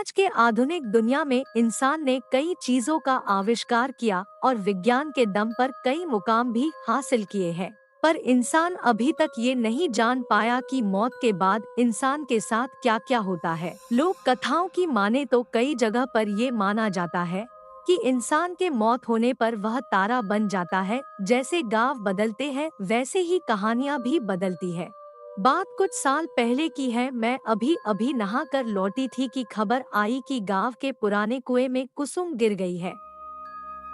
आज के आधुनिक दुनिया में इंसान ने कई चीजों का आविष्कार किया और विज्ञान के दम पर कई मुकाम भी हासिल किए हैं। पर इंसान अभी तक ये नहीं जान पाया कि मौत के बाद इंसान के साथ क्या क्या होता है। लोक कथाओं की माने तो कई जगह पर ये माना जाता है कि इंसान के मौत होने पर वह तारा बन जाता है। जैसे गांव बदलते हैं वैसे ही कहानियां भी बदलती है। बात कुछ साल पहले की है। मैं अभी अभी नहा कर लौटी थी कि खबर आई कि गांव के पुराने कुएं में कुसुम गिर गई है।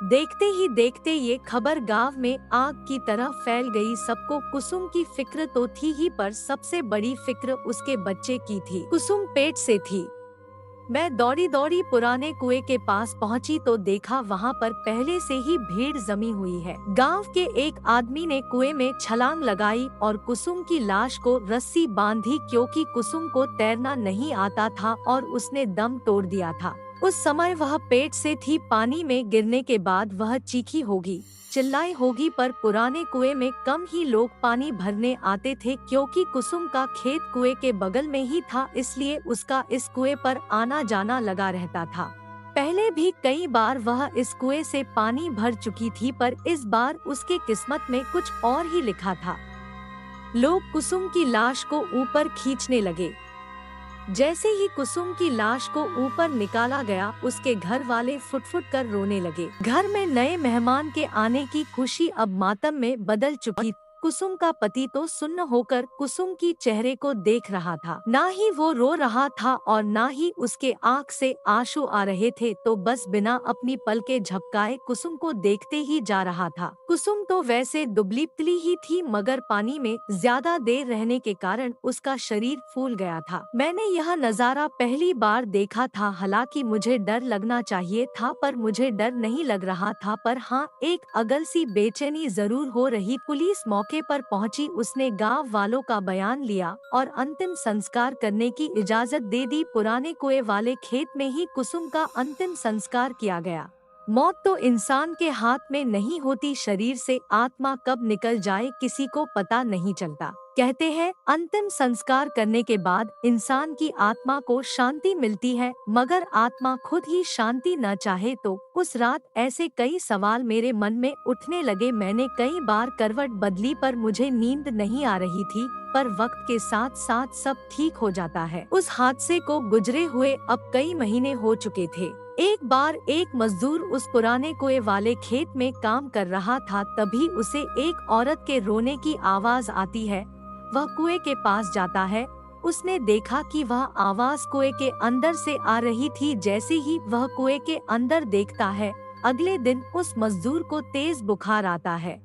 देखते ही देखते ये खबर गांव में आग की तरह फैल गई। सबको कुसुम की फिक्र तो थी ही, पर सबसे बड़ी फिक्र उसके बच्चे की थी। कुसुम पेट से थी। मैं दौड़ी दौड़ी पुराने कुएं के पास पहुंची तो देखा वहां पर पहले से ही भीड़ जमी हुई है। गांव के एक आदमी ने कुएं में छलांग लगाई और कुसुम की लाश को रस्सी बांधी, क्योंकि कुसुम को तैरना नहीं आता था और उसने दम तोड़ दिया था। उस समय वह पेट से थी। पानी में गिरने के बाद वह चीखी होगी, चिल्लाई होगी, पर पुराने कुएं में कम ही लोग पानी भरने आते थे, क्योंकि कुसुम का खेत कुएं के बगल में ही था, इसलिए उसका इस कुएं पर आना जाना लगा रहता था। पहले भी कई बार वह इस कुएं से पानी भर चुकी थी, पर इस बार उसके किस्मत में कुछ और ही लिखा था। लोग कुसुम की लाश को ऊपर खींचने लगे। जैसे ही कुसुम की लाश को ऊपर निकाला गया, उसके घर वाले फुट-फुट कर रोने लगे। घर में नए मेहमान के आने की खुशी अब मातम में बदल चुकी। कुसुम का पति तो सुन्न होकर कुसुम की चेहरे को देख रहा था। ना ही वो रो रहा था और ना ही उसके आँख से आंसू आ रहे थे, तो बस बिना अपनी पलकें झपकाए कुसुम को देखते ही जा रहा था। कुसुम तो वैसे दुबली पतली ही थी, मगर पानी में ज्यादा देर रहने के कारण उसका शरीर फूल गया था। मैंने यह नजारा पहली बार देखा था। हालांकि मुझे डर लगना चाहिए था, पर मुझे डर नहीं लग रहा था। पर हाँ, एक अगल सी बेचैनी जरूर हो रही। पुलिस मौके पर पहुंची। उसने गांव वालों का बयान लिया और अंतिम संस्कार करने की इजाजत दे दी। पुराने कुएं वाले खेत में ही कुसुम का अंतिम संस्कार किया गया। मौत तो इंसान के हाथ में नहीं होती। शरीर से आत्मा कब निकल जाए किसी को पता नहीं चलता। कहते हैं अंतिम संस्कार करने के बाद इंसान की आत्मा को शांति मिलती है, मगर आत्मा खुद ही शांति न चाहे तो। उस रात ऐसे कई सवाल मेरे मन में उठने लगे। मैंने कई बार करवट बदली, पर मुझे नींद नहीं आ रही थी। पर वक्त के साथ साथ सब ठीक हो जाता है। उस हादसे को गुजरे हुए अब कई महीने हो चुके थे। एक बार एक मजदूर उस पुराने कुएं वाले खेत में काम कर रहा था। तभी उसे एक औरत के रोने की आवाज आती है। वह कुएं के पास जाता है। उसने देखा कि वह आवाज कुएं के अंदर से आ रही थी। जैसे ही वह कुएं के अंदर देखता है, अगले दिन उस मजदूर को तेज बुखार आता है।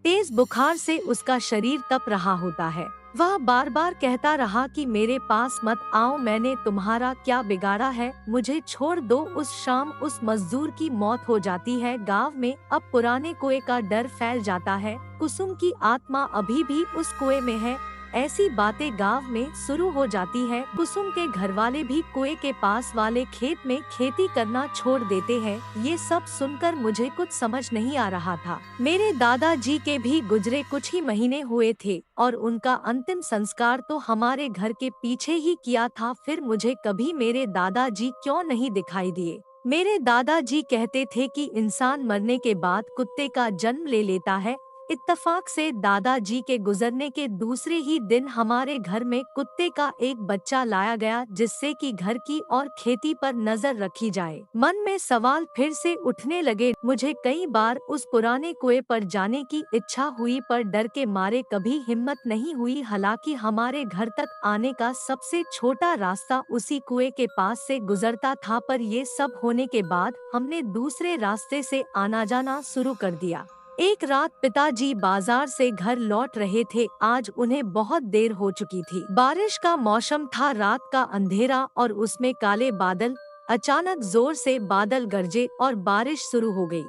तेज बुखार से उसका शरीर तप रहा होता है। वह बार बार कहता रहा कि मेरे पास मत आओ, मैंने तुम्हारा क्या बिगाड़ा है, मुझे छोड़ दो। उस शाम उस मजदूर की मौत हो जाती है। गांव में अब पुराने कुएं का डर फैल जाता है। कुसुम की आत्मा अभी भी उस कुएं में है। ऐसी बातें गांव में शुरू हो जाती है। कुसुम के घरवाले भी कुएं के पास वाले खेत में खेती करना छोड़ देते हैं। ये सब सुनकर मुझे कुछ समझ नहीं आ रहा था। मेरे दादाजी के भी गुजरे कुछ ही महीने हुए थे और उनका अंतिम संस्कार तो हमारे घर के पीछे ही किया था। फिर मुझे कभी मेरे दादाजी क्यों नहीं दिखाई दिए। मेरे दादाजी कहते थे कि इंसान मरने के बाद कुत्ते का जन्म ले लेता है। इत्तफाक से दादाजी के गुजरने के दूसरे ही दिन हमारे घर में कुत्ते का एक बच्चा लाया गया, जिससे कि घर की और खेती पर नजर रखी जाए। मन में सवाल फिर से उठने लगे। मुझे कई बार उस पुराने कुएं पर जाने की इच्छा हुई, पर डर के मारे कभी हिम्मत नहीं हुई। हालांकि हमारे घर तक आने का सबसे छोटा रास्ता उसी कुएं के पास से गुजरता था, पर ये सब होने के बाद हमने दूसरे रास्ते से आना जाना शुरू कर दिया। एक रात पिताजी बाजार से घर लौट रहे थे। आज उन्हें बहुत देर हो चुकी थी। बारिश का मौसम था, रात का अंधेरा और उसमें काले बादल। अचानक जोर से बादल गरजे और बारिश शुरू हो गई।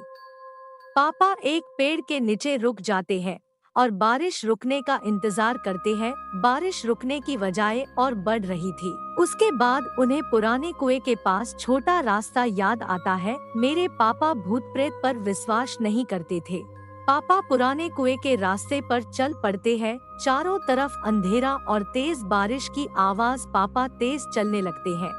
पापा एक पेड़ के नीचे रुक जाते हैं और बारिश रुकने का इंतजार करते हैं। बारिश रुकने की बजाय और बढ़ रही थी। उसके बाद उन्हें पुराने कुएं के पास छोटा रास्ता याद आता है। मेरे पापा भूत प्रेत पर विश्वास नहीं करते थे। पापा पुराने कुएं के रास्ते पर चल पड़ते हैं। चारों तरफ अंधेरा और तेज बारिश की आवाज। पापा तेज चलने लगते हैं।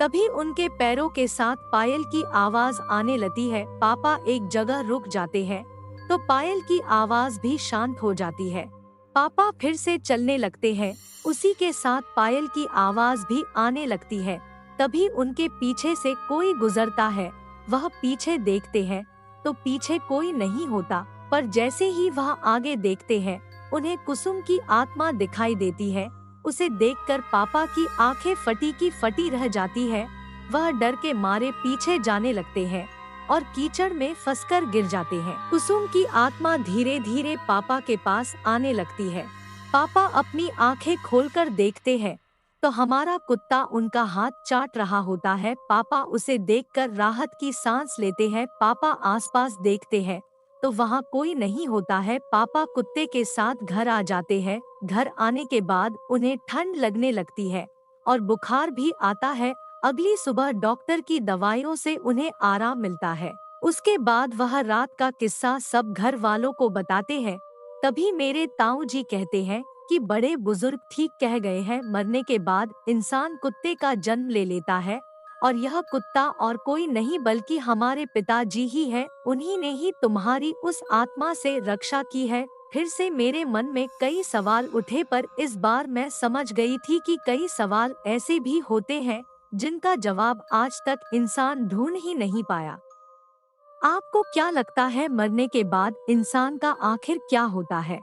तभी उनके पैरों के साथ पायल की आवाज आने लगती है। पापा एक जगह रुक जाते हैं तो पायल की आवाज भी शांत हो जाती है। पापा फिर से चलने लगते हैं, उसी के साथ पायल की आवाज भी आने लगती है। तभी उनके पीछे से कोई गुजरता है। वह पीछे देखते हैं तो पीछे कोई नहीं होता, पर जैसे ही वह आगे देखते हैं उन्हें कुसुम की आत्मा दिखाई देती है। उसे देखकर पापा की आंखें फटी की फटी रह जाती है। वह डर के मारे पीछे जाने लगते हैं और कीचड़ में फंसकर गिर जाते हैं। कुसुम की आत्मा धीरे धीरे पापा के पास आने लगती है। पापा अपनी आंखें खोलकर देखते हैं तो हमारा कुत्ता उनका हाथ चाट रहा होता है। पापा उसे देखकर राहत की सांस लेते हैं। पापा आसपास देखते हैं तो वहाँ कोई नहीं होता है। पापा कुत्ते के साथ घर आ जाते हैं। घर आने के बाद उन्हें ठंड लगने लगती है और बुखार भी आता है। अगली सुबह डॉक्टर की दवाइयों से उन्हें आराम मिलता है। उसके बाद वह रात का किस्सा सब घर वालों को बताते हैं। तभी मेरे ताऊ जी कहते हैं कि बड़े बुजुर्ग ठीक कह गए हैं, मरने के बाद इंसान कुत्ते का जन्म ले लेता है और यह कुत्ता और कोई नहीं बल्कि हमारे पिताजी ही हैं। उन्हीं ने ही तुम्हारी उस आत्मा से रक्षा की है। फिर से मेरे मन में कई सवाल उठे, पर इस बार मैं समझ गई थी कि कई सवाल ऐसे भी होते हैं जिनका जवाब आज तक इंसान ढूंढ ही नहीं पाया। आपको क्या लगता है, मरने के बाद इंसान का आखिर क्या होता है?